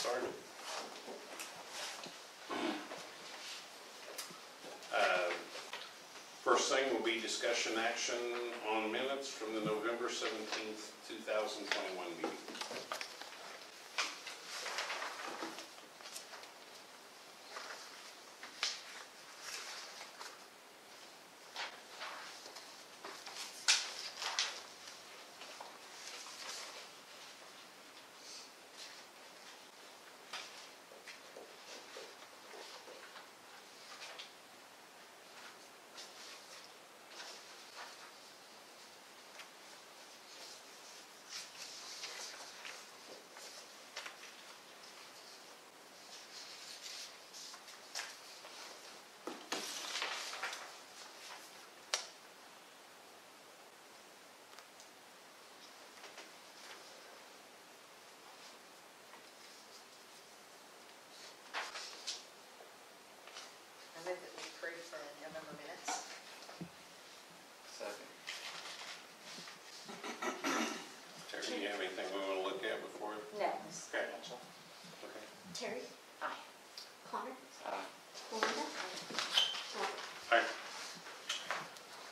started. First thing will be discussion action on minutes from the November 17th, 2021 meeting. I move that we approve the November minutes. Second. Terry, do you have anything we want to look at before? No, it's financial. Okay. Terry? Aye. Connor? Aye. Melinda? Hi.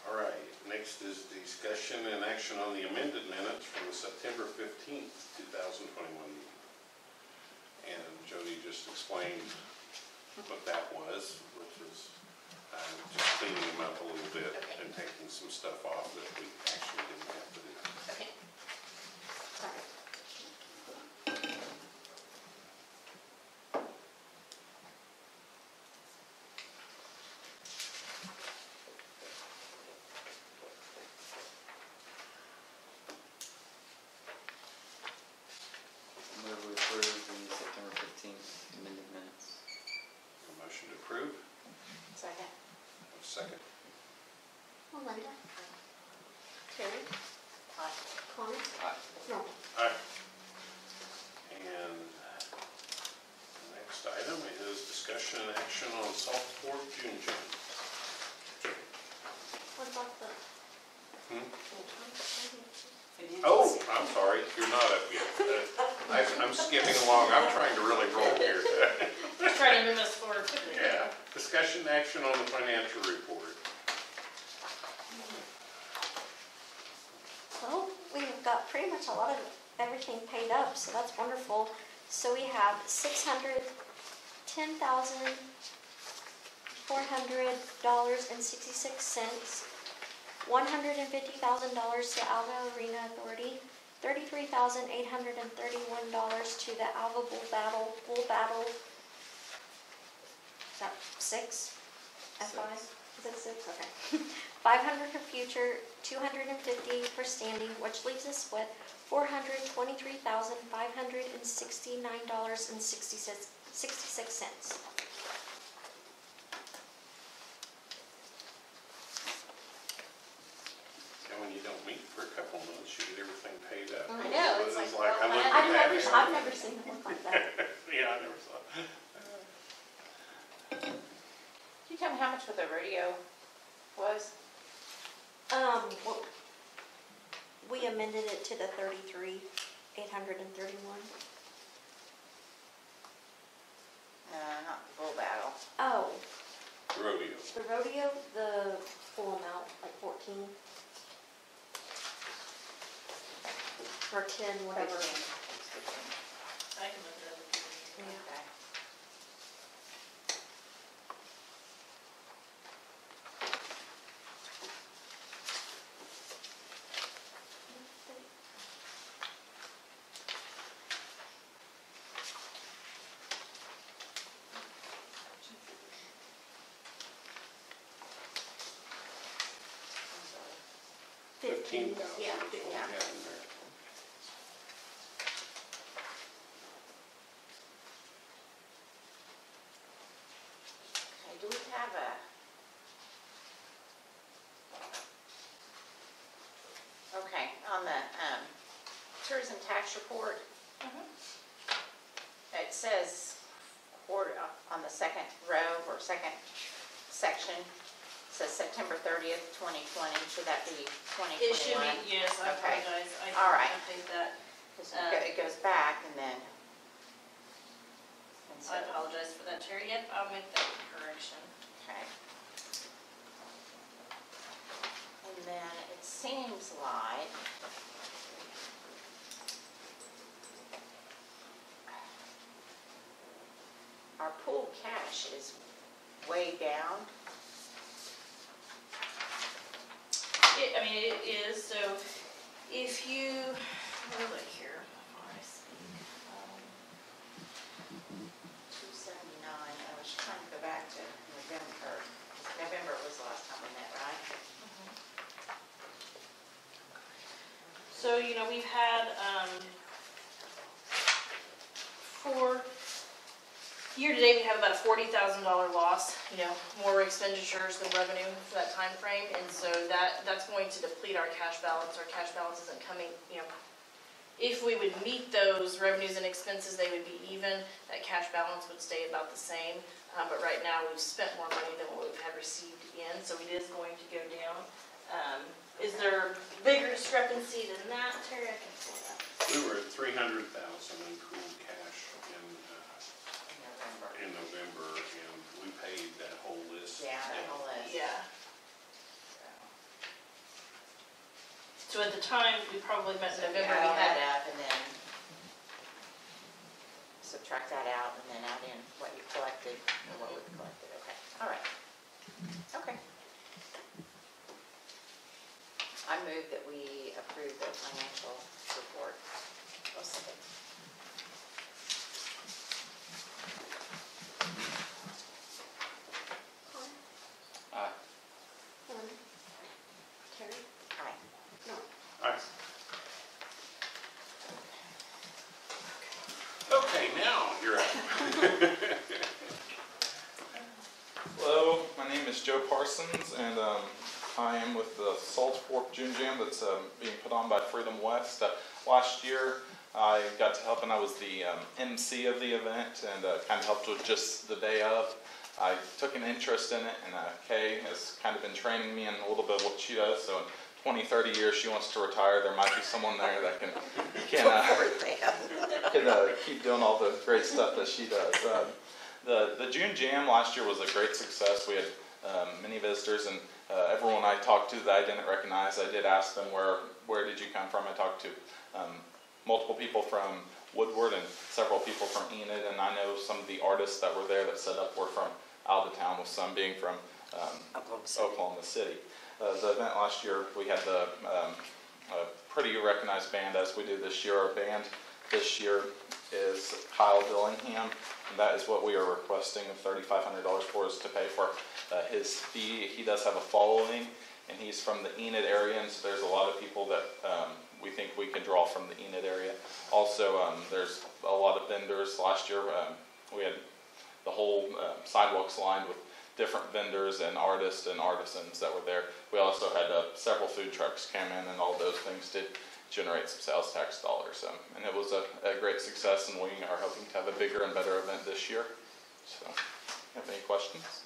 All right, next is discussion and action on the amended minutes from the September 15th, 2021 meeting. And Jody just explained what that was, which is just cleaning them up a little bit and taking some stuff off that we actually didn't have to do. Okay. Sorry. Move we approve the September 15th amended minutes. A motion to approve. Second. A second. Melinda? Terry? Aye. Connor? Aye. Norman? Aye. And the next item is discussion and action on salt pork June June. What about the? Oh, I'm sorry, you're not up yet. I'm skipping along. I'm trying to really roll here. Just trying to move us forward. Yeah, discussion action on the financial report. Well, we've got pretty much a lot of everything paid up, so that's wonderful. So we have $610,400.66, $150,000 to Alva Arena Authority, $33,831 to the Alva Bull Battle. Is that 6? F5? Is it 6? Okay. 500 for future, 250 for standing, which leaves us with $423,569.66. And when you don't meet for a couple months, you get everything paid up. I know, it's like, well, I looked at I've that never and- seen it look like that. Yeah, I never saw. Can you tell me how much what the rodeo was? Well, we amended it to the 33,831. Not the bull battle. Oh, The rodeo. the rodeo, the full amount, like 14 or 10, whatever. 15. I can look it up. Yeah. Okay. $15,000. 15,000. Yeah. is what we had in there. Okay, do we have a? Okay, on the tourism tax report, it says on the second row or second section, says September 30th, 2020. Should that be 2021? It should be, yes, I Okay. apologize. I All right. can update that. 'Cause it goes back and then, So, I apologize for that, Terry. Yep, I'll make that correction. okay. And then it seems like our pool cash is way down. It is, so if you, let me look here before I speak. 279, I was trying to go back to November. November was the last time we met, right? So, we've had, for year-to-date, we have about a $40,000 loss, more expenditures than revenue for that time frame, and so that's going to deplete our cash balance. Our cash balance isn't coming, if we would meet those revenues and expenses, they would be even. That cash balance would stay about the same, but right now we've spent more money than what we've had received in, so it is going to go down. Is there bigger discrepancy than that, Terry? I can pull that. We were at 300,000 in pool cash November. in November, and we paid that whole list. Yeah, that whole list. Yeah. So at the time, we probably met So in if you November, add we all had, that up and then subtract that out and then add in what you collected and what we've collected, okay, all right. Okay. I move that we approve the financial report. I'll second. Aye. Terry? Aye. No. All right. Okay, now you're up. Hello, my name is Joe Parsons, and I am with the Salt Fork June Jam that's being put on by Freedom West. Last year, I got to help, and I was the MC of the event, and kind of helped with just the day of. I took an interest in it, and Kay has kind of been training me in a little bit of what she does. So in 20, 30 years, she wants to retire. There might be someone there that can keep doing all the great stuff that she does. The June Jam last year was a great success. We had many visitors, and everyone I talked to that I didn't recognize, I did ask them, where did you come from? I talked to multiple people from Woodward and several people from Enid, and I know some of the artists that were there that set up were from Alva, with some being from Oklahoma City. The event last year, we had a pretty recognized band as we do this year. Our band this year is Kyle Dillingham, and that is what we are requesting of $3,500 for, is to pay for his fee. He does have a following, and he's from the Enid area, and so there's a lot of people that we think we can draw from the Enid area. Also, there's a lot of vendors. Last year, we had the whole sidewalks lined with different vendors and artists and artisans that were there. We also had several food trucks came in, and all those things did generate some sales tax dollars. And it was a great success, and we are hoping to have a bigger and better event this year. So, have any questions?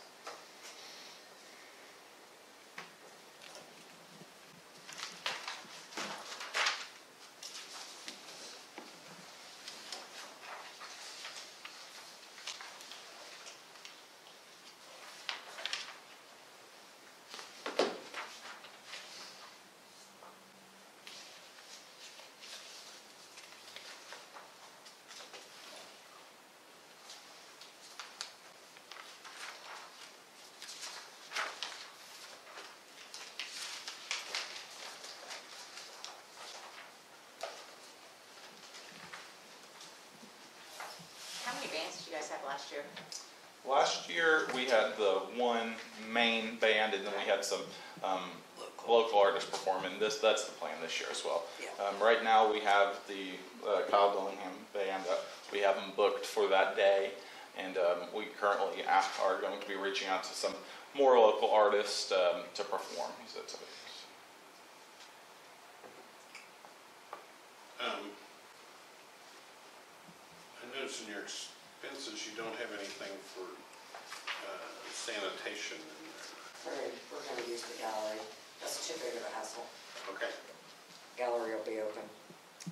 How many bands did you guys have last year? Last year, we had the one main band, and then we had some local artists performing. That's the plan this year as well. Right now, we have the Kyle Dillingham band. We have them booked for that day, and we currently are going to be reaching out to some more local artists to perform. I noticed in your expenses, you don't have anything for sanitation in there. We're gonna use the gallery. That's too big of a hassle. Okay. Gallery will be open.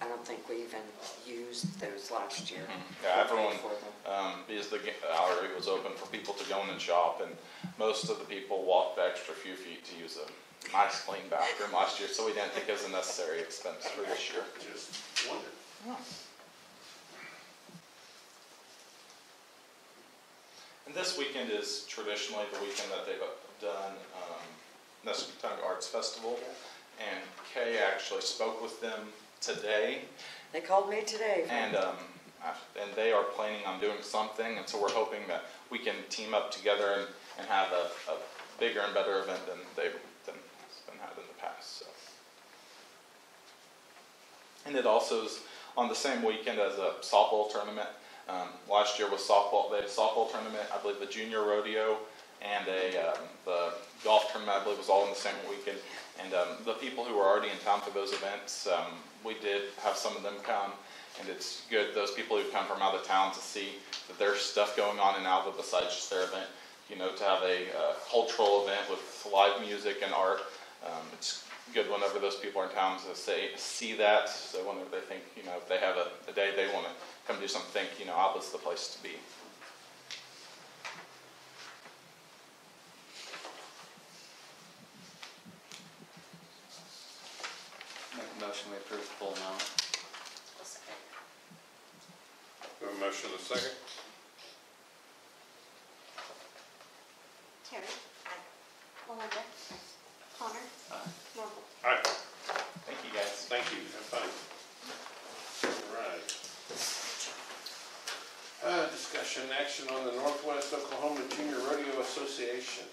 I don't think we even used those last year. Yeah, We everyone, paid for them. because the gallery was open for people to go in and shop, and most of the people walked the extra few feet to use a nice clean bathroom last year, so we didn't think it was a necessary expense for this year. Just wondered. And this weekend is traditionally the weekend that they've done Nesquitonia Arts Festival, and Kay actually spoke with them today, They called me today. and they are planning on doing something, and so we're hoping that we can team up together and have a bigger and better event than it's been had in the past. So. And it also is on the same weekend as a softball tournament. Last year was softball. They had a softball tournament, I believe the junior rodeo, and the golf tournament, I believe, was all in the same weekend. And the people who were already in town for those events, we did have some of them come, and it's good, those people who come from out of town, to see that there's stuff going on in Alva besides just their event. You know, to have a cultural event with live music and art. It's good whenever those people are in town to see that. So whenever they think, you know, if they have a day they want to come do something, think, you know, Alva's the place to be. Make a motion, we approve the full amount. I'll second. We have a motion and a second. Terry? Melinda? Connor? Norval? All right, Thank you, guys. thank you, have fun. All right. Discussion action on the Northwest Oklahoma Junior Rodeo Association.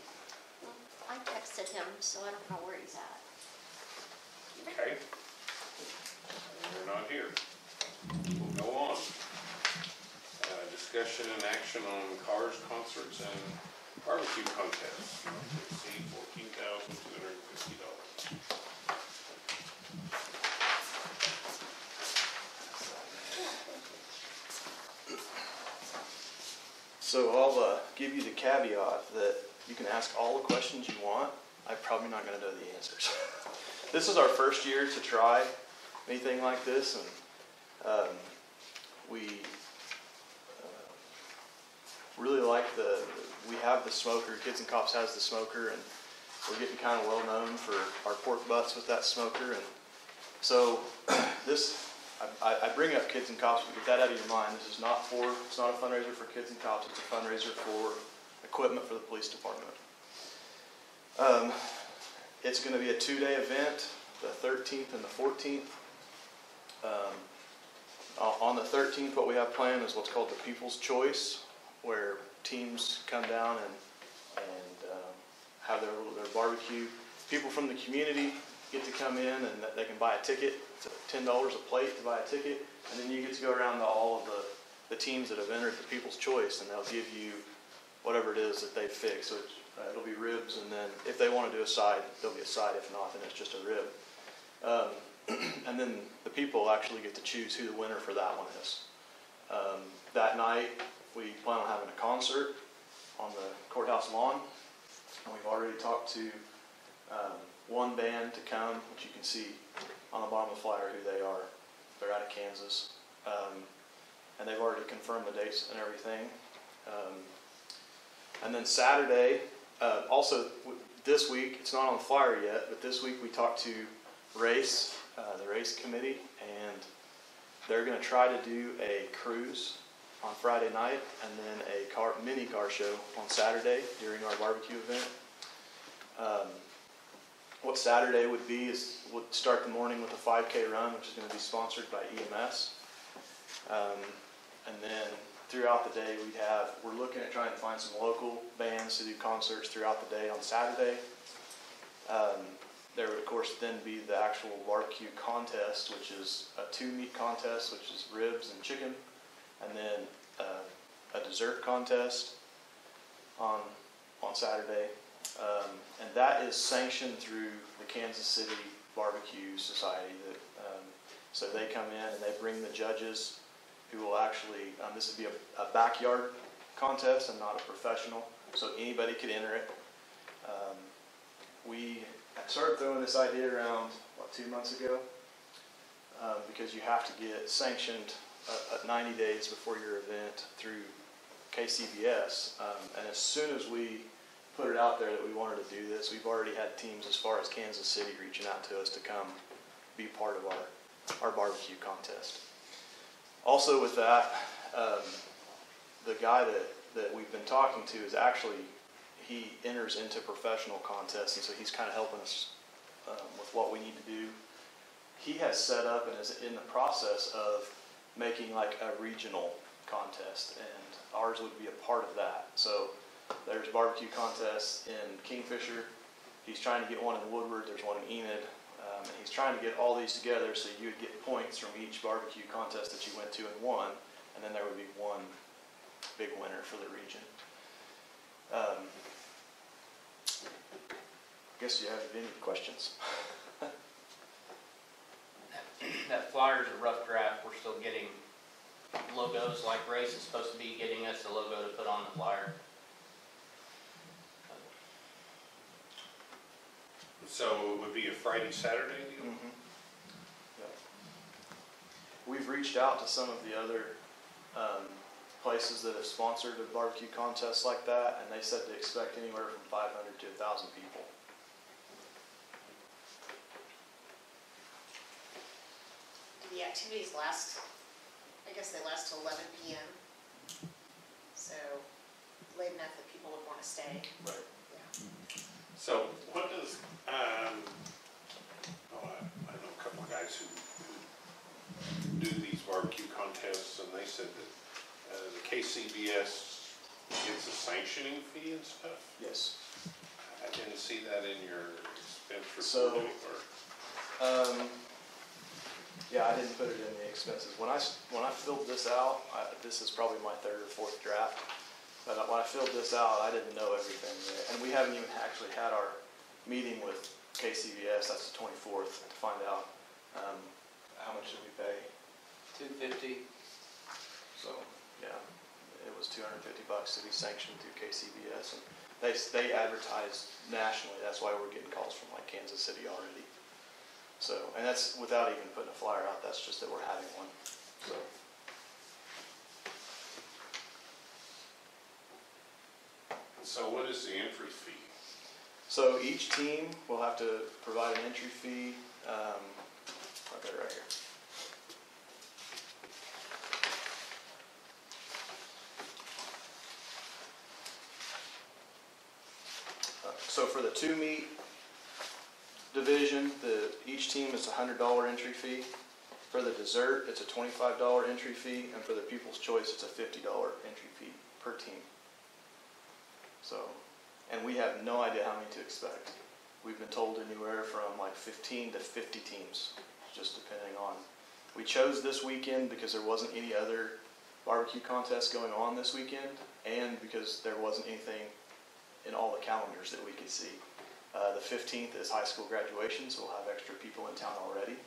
I texted him, so I don't know where he's at. Okay. We're not here. We'll go on. Discussion and action on cars, concerts, and barbecue contests. Not to exceed $14,250. So I'll give you the caveat that you can ask all the questions you want. I'm probably not going to know the answers. This is our first year to try anything like this, and we really like we have the smoker. Kids and Cops has the smoker, and we're getting kind of well known for our pork butts with that smoker. And so I bring up Kids and Cops, but get that out of your mind. It's not a fundraiser for Kids and Cops. It's a fundraiser for equipment for the police department. It's going to be a 2-day event, the 13th and the 14th. On the 13th, what we have planned is what's called the People's Choice, where teams come down and have their barbecue. People from the community get to come in and they can buy a ticket. It's $10 a plate to buy a ticket, and then you get to go around to all of the teams that have entered the People's Choice, and they'll give you whatever it is that they fix. So it'll be ribs, and then if they want to do a side, there'll be a side. If not, then it's just a rib. And then the people actually get to choose who the winner for that one is. That night, we plan on having a concert on the courthouse lawn, and we've already talked to one band to come, which you can see on the bottom of the flyer who they are. They're out of Kansas, and they've already confirmed the dates and everything. And then Saturday, also this week, it's not on the flyer yet, but this week we talked to Race, the race committee, and they're going to try to do a cruise on Friday night and then a mini car show on Saturday during our barbecue event. What Saturday would be is we'll start the morning with a 5K run, which is going to be sponsored by EMS. And then throughout the day we're looking at trying to find some local bands to do concerts throughout the day on Saturday. There would of course then be the actual barbecue contest, which is a 2-meat contest, which is ribs and chicken, and then a dessert contest on Saturday. And that is sanctioned through the Kansas City Barbecue Society. So they come in and they bring the judges who will actually, this would be a backyard contest and not a professional, so anybody could enter it. We started throwing this idea around, 2 months ago, because you have to get sanctioned 90 days before your event through KCBS. And as soon as we put it out there that we wanted to do this, we've already had teams as far as Kansas City reaching out to us to come be part of our barbecue contest. Also with that, the guy that we've been talking to is actually, he enters into professional contests, and so he's kind of helping us with what we need to do. He has set up and is in the process of making like a regional contest, and ours would be a part of that. So there's barbecue contests in Kingfisher. He's trying to get one in Woodward. There's one in Enid. And he's trying to get all these together so you would get points from each barbecue contest that you went to and won, and then there would be one big winner for the region. I guess you have any questions? That flyer's a rough draft. We're still getting logos, like Grace is supposed to be getting us a logo to put on the flyer. So it would be a Friday, Saturday deal? Mm-hmm. Yeah. We've reached out to some of the other places that have sponsored a barbecue contest like that, and they said to expect anywhere from 500 to 1,000 people. Do the activities last, I guess they last till 11 p.m. So late enough that people would want to stay. Right. Yeah. So what does, I know a couple of guys who do these barbecue contests, and they said that the KCBS gets a sanctioning fee and stuff. Yes. I didn't see that in your expense report So, anywhere. Yeah, I didn't put it in the expenses. When I filled this out, this is probably my third or fourth draft. But when I filled this out, I didn't know everything yet. And we haven't even actually had our meeting with KCBS, that's the 24th, to find out how much did we pay. $250. So, yeah, it was $250 to be sanctioned through KCBS. And they advertise nationally. That's why we're getting calls from like Kansas City already. So, and that's without even putting a flyer out. That's just that we're having one. So. So what is the entry fee? So each team will have to provide an entry fee. I've got it right here. So for the 2-meat division, each team is a $100 entry fee. For the dessert, it's a $25 entry fee, and for the People's Choice, it's a $50 entry fee per team. So, and we have no idea how many to expect. We've been told anywhere from like 15 to 50 teams, just depending on. We chose this weekend because there wasn't any other barbecue contests going on this weekend, and because there wasn't anything in all the calendars that we could see. The 15th is high school graduation, so we'll have extra people in town already,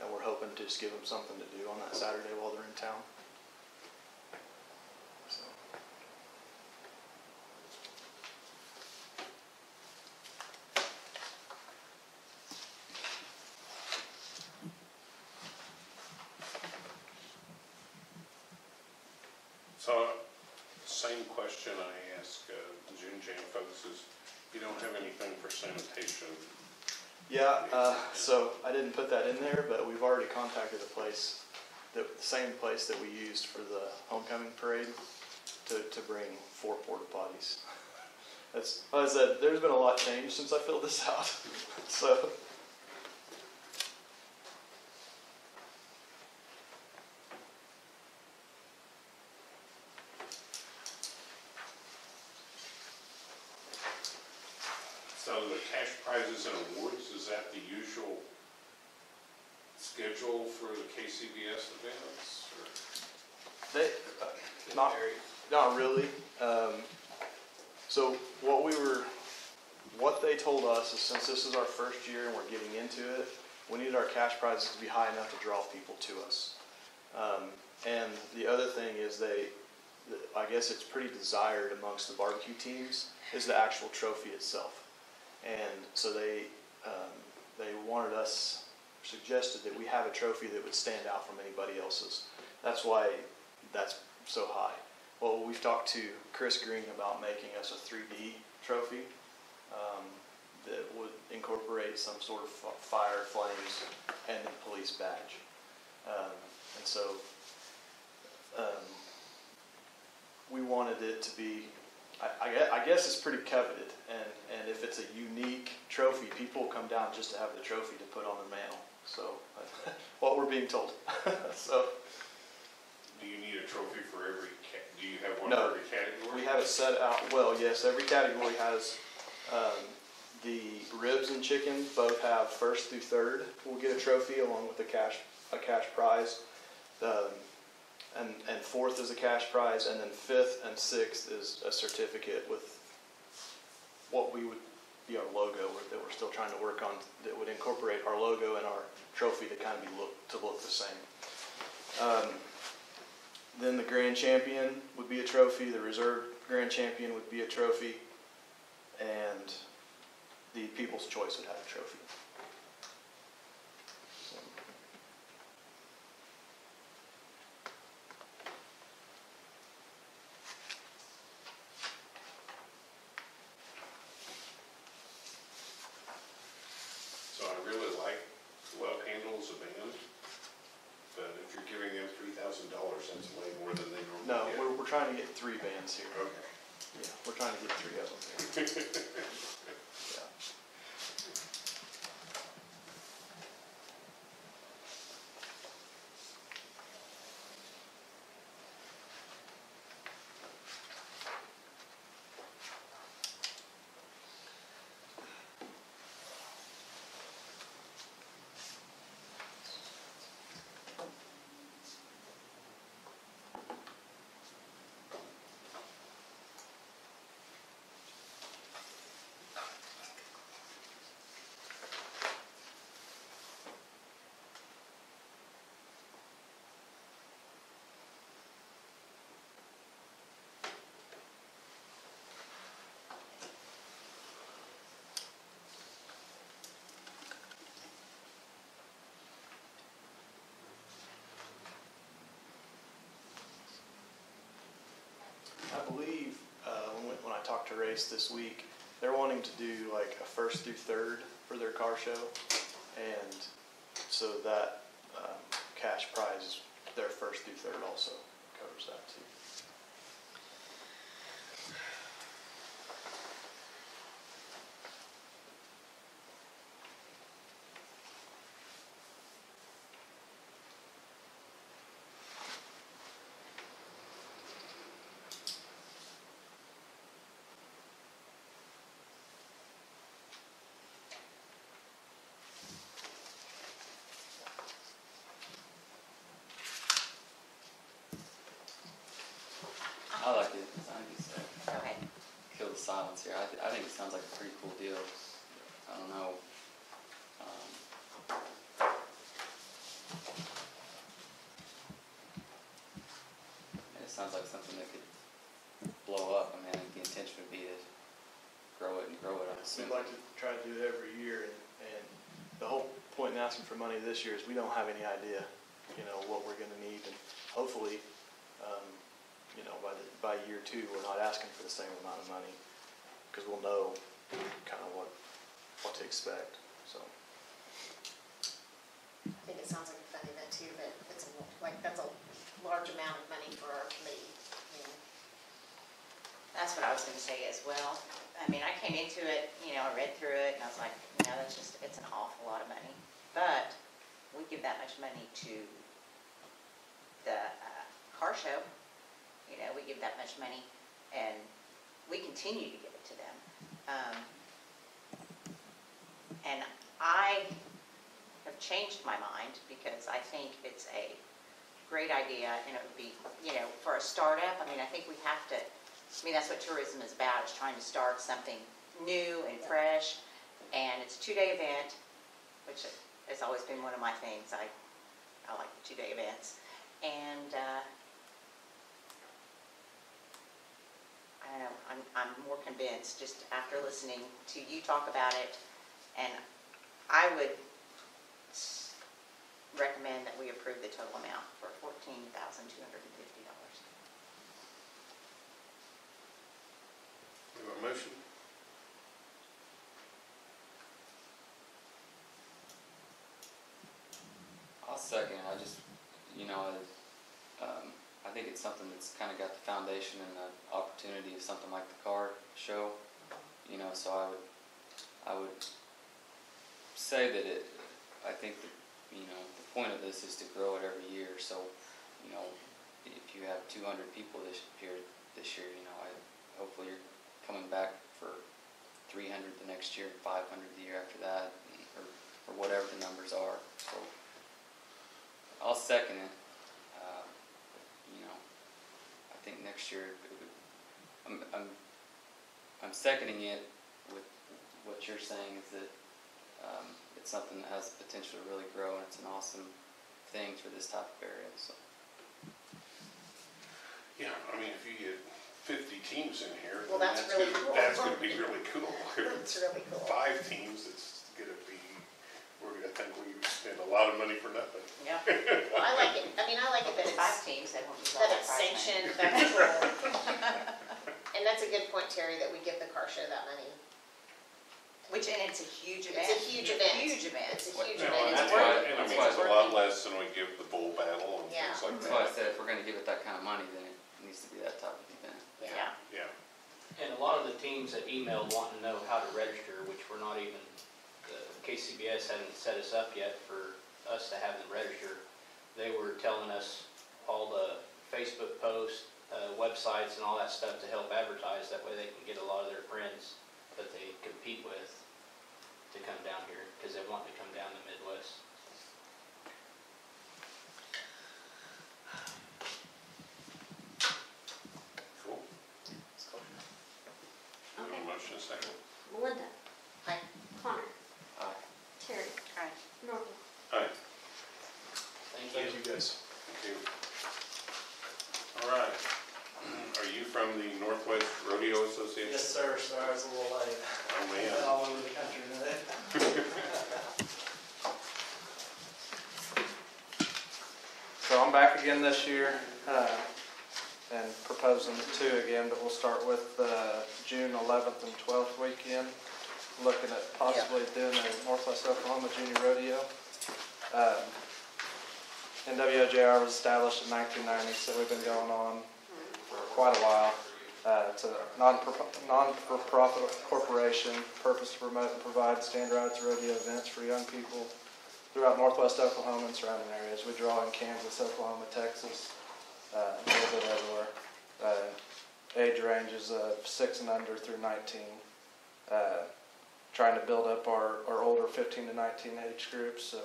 and we're hoping to just give them something to do on that Saturday while they're in town. So. So, same question I ask the June Jam folks is, you don't have anything for sanitation? Yeah, so I didn't put that in there, but we've already contacted a place, the same place that we used for the homecoming parade, to bring 4 porta potties. That's, like I said, there's been a lot changed since I filled this out. So. So the cash prizes and awards, is that the usual schedule for the KCBS events? Or? They, not really. So what they told us is, since this is our first year and we're getting into it, we need our cash prizes to be high enough to draw people to us. And the other thing is I guess it's pretty desired amongst the barbecue teams, is the actual trophy itself. And so they wanted us suggested that we have a trophy that would stand out from anybody else's. That's why that's so high. Well, we've talked to Chris Green about making us a 3D trophy that would incorporate some sort of fire, flames, and the police badge. And so we wanted it to be, I guess it's pretty coveted, and if it's a unique trophy, people come down just to have the trophy to put on their mantle. So, what we're being told. So, Do you need a trophy for every, do you have one No. for every category? we have it set out, well, yes, every category has, the ribs and chicken both have first through third will get a trophy along with a cash prize. And fourth is a cash prize, and then fifth and sixth is a certificate with what we would be our logo that we're still trying to work on, that would incorporate our logo and our trophy to kind of look the same. Then the grand champion would be a trophy, the reserve grand champion would be a trophy, and the People's Choice would have a trophy. So I really like Love Handles a band, but if you're giving them $3,000, that's way more than they normally No, get. we're trying to get 3 bands here. Okay. Yeah, we're trying to get 3 of them here. Yeah. I believe when I talked to Race this week, they're wanting to do like a first through third for their car show, and so that cash prize, their first through third also covers that too. I like it. I think it's Go ahead. kill the silence here. I think it sounds like a pretty cool deal. I don't know. It sounds like something that could blow up. I mean, I think the intention would be to grow it and grow it. I'm We'd assuming. like to try to do it every year, and the whole point in asking for money this year is we don't have any idea, what we're going to need, and hopefully, by year 2, we're not asking for the same amount of money, because we'll know kind of what to expect. So I think it sounds like a fun event too, but it's that's a large amount of money for our committee. That's what I was gonna say as well. I mean, I came into it, I read through it, and I was like, it's an awful lot of money. But we give that much money to the car show, we give that much money, and we continue to give it to them. And I have changed my mind, because I think it's a great idea, and it would be, for a startup, I think we have to, that's what tourism is about, is trying to start something new and fresh, and it's a 2-day event, which has always been one of my things. I like the 2-day events, and I don't know, I'm more convinced just after listening to you talk about it, and I would recommend that we approve the total amount for $14,250. We have a motion? I'll second it. I just, I think it's something that's kind of got the foundation and the opportunity of something like the car show, so I would say that I think that, the point of this is to grow it every year, so, if you have 200 people this year, hopefully you're coming back for 300 the next year, and 500 the year after that, or whatever the numbers are, so I'll second it. I think next year, I'm seconding it with what you're saying is that it's something that has the potential to really grow, and it's an awesome thing for this type of area. So. Yeah, I mean, if you get 50 teams in here, Well, then that's really cool. That's gonna be really cool. If That's it's really cool. 5 teams, it's gonna be, we're gonna think we spend a lot of money for nothing. Yeah. Well, I like it, I mean, I like it that If it's 5 it's, teams, they won't use all that that it's prize money. sanctioned, that's cool. And that's a good point, Terry, that we give the car show that money. And it's a huge event. It's a huge event. Huge event. It's a huge No, event, and it's that's worth why, it. and I That's mean, why it's a it's lot working. less than we give the bull battle and Yeah. things like That's why I that. said if we're going to give it that kind of money, then it needs to be that type of event. Yeah. Yeah, And a lot of the teams that emailed wanting to know how to register, which we're not even, KCBS hadn't set us up yet for us to have them register. They were telling us all the Facebook posts, websites and all that stuff to help advertise. That way they can get a lot of their friends that they compete with to come down here, because they want to come down the Midwest. cool. We have Okay. a motion, a second. Melinda. Aye. Connor. Aye. Terry. Right. Norton. Aye, Thank Thank you. you, guys. thank you. All right. Are you from the Northwest Rodeo Association? Yes, sir. Sorry, I was a little late. Oh, Been man. all over the country today. So I'm back again this year, and proposing 2 again, but we'll start with June 11th and 12th weekend, looking at possibly doing a Northwest Oklahoma Junior Rodeo. NWOJR was established in 1990, so we've been going on for quite a while. It's a non-for-profit corporation, purpose to promote and provide standardized rodeo events for young people throughout Northwest Oklahoma and surrounding areas. We draw in Kansas, Oklahoma, Texas, a little bit everywhere. Age ranges of 6 and under through 19. Trying to build up our older 15 to 19 age groups, so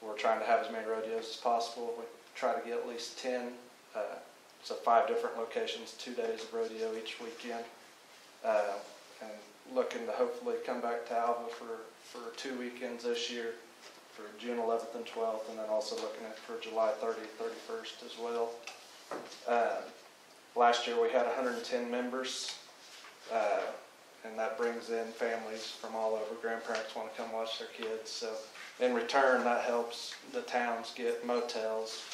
we're trying to have as many rodeos as possible. We try to get at least 10, so 5 different locations, 2 days of rodeo each weekend. And looking to hopefully come back to Alva for 2 weekends this year, for June 11th and 12th, and then also looking at for July 30th, 31st as well. Last year we had 110 members, and that brings in families from all over. Grandparents want to come watch their kids, so in return that helps the towns get motels,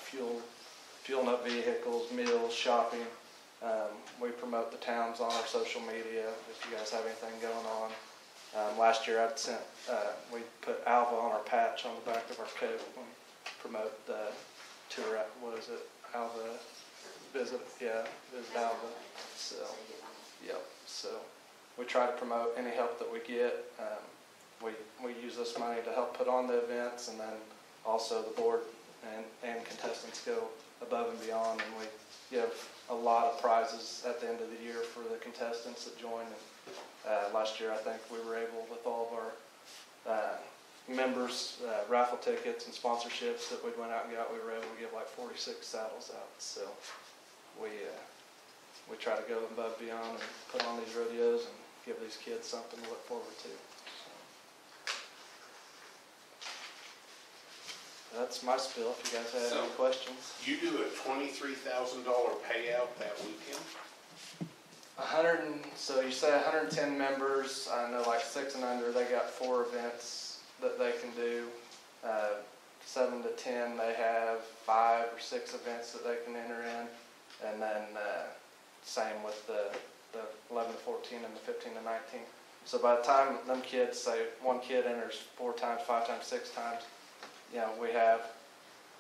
fueling up vehicles, meals, shopping. We promote the towns on our social media if you guys have anything going on. Last year we put Alva on our patch on the back of our coat when we promote the tour. What is it? Alva visit Alva. So, yep. So we try to promote any help that we get. We use this money to help put on the events, and then also the board and contestants go above and beyond, and we give a lot of prizes at the end of the year for the contestants that join. And last year I think we were able, with all of our members, raffle tickets and sponsorships that we went out and got, we were able to give like 46 saddles out. So we try to go above and beyond and put on these rodeos and give these kids something to look forward to. So that's my spiel. If you guys have any questions. You do a $23,000 payout that weekend? So you say 110 members. I know like 6 and under, they got 4 events that they can do. 7 to 10, they have 5 or 6 events that they can enter in. And then same with the 11 to 14 and the 15 to 19. So by the time them kids, say one kid enters 4 times, 5 times, 6 times, you know, we have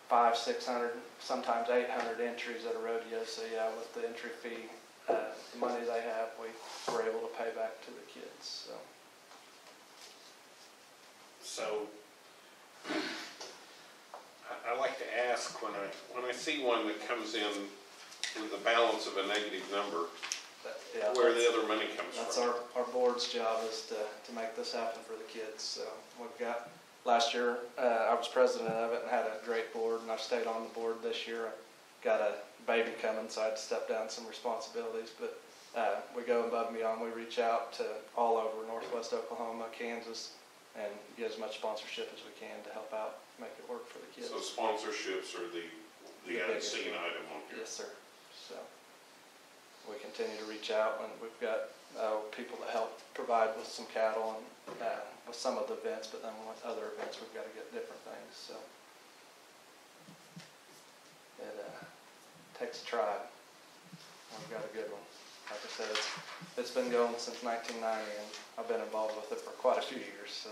500, 600, sometimes 800 entries at a rodeo. So yeah, with the entry fee, the money they have, we're able to pay back to the kids. So, I like to ask when I see one that comes in with the balance of a negative number, Yeah, where the other money comes that's from. our board's job is to make this happen for the kids. So we've got, last year, I was president of it and had a great board, and I've stayed on the board this year. I got a baby coming, so I had to step down some responsibilities, but we go above and beyond. We reach out to all over Northwest Oklahoma, Kansas, and get as much sponsorship as we can to help out, make it work for the kids. So sponsorships are the unseen item on here. Yes, sir. So we continue to reach out, and we've got people that help provide with some cattle and with some of the events, but then with other events we've got to get different things. So it takes a tribe. We've got a good one. Like I said, it's been going since 1990, and I've been involved with it for quite a few years. So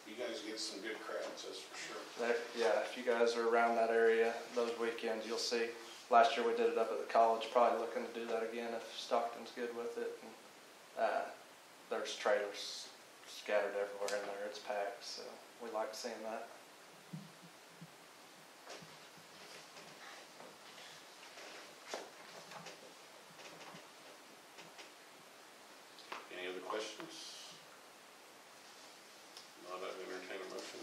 You guys get some good crowds, that's for sure. yeah, if you guys are around that area those weekends, you'll see. Last year we did it up at the college, probably looking to do that again if Stockton's good with it. And, there's trailers scattered everywhere in there. It's packed, so we like seeing that. Any other questions? Not, I'd entertain a motion.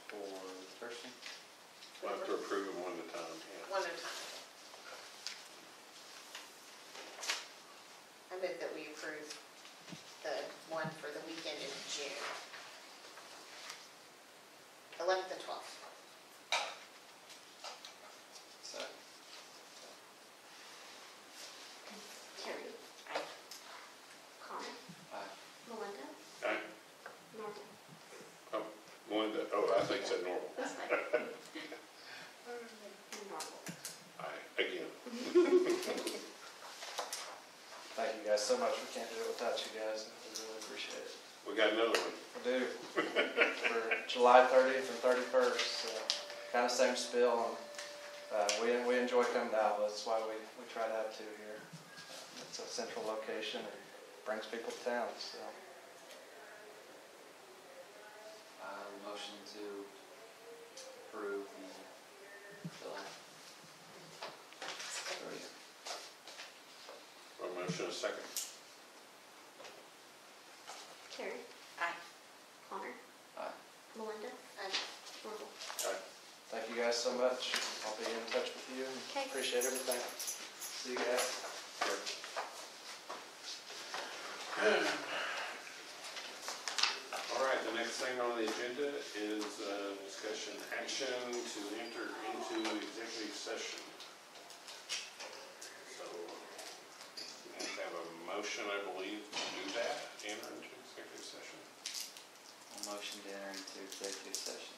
For the first one? We'll have to approve them one at a time, yeah. One at a time. I move that we approve the one for the weekend in June. 11th and 12th. Second. Terry. Aye. Connor. Aye. Melinda. Aye. Norman. Oh, Melinda, I think said normal. That's fine. And Normal. Aye, again. Thank you guys so much. We can't do it without you guys. We really appreciate it. We got another one. We do. For July 30th and 31st, kind of same spill. And we enjoy coming to Alva. That's why we try to have two here. It's a central location and brings people to town. So Motion to approve the July. A motion, a second. Terry. Aye. Connor. Aye. Melinda. Aye. Normal. thank you guys so much. I'll be in touch with you. Okay. Appreciate everything. See you guys. All right, the next thing on the agenda is discussion action to enter into executive session. So we have a motion, I believe, to do that, enter into executive session. A motion to enter into executive session.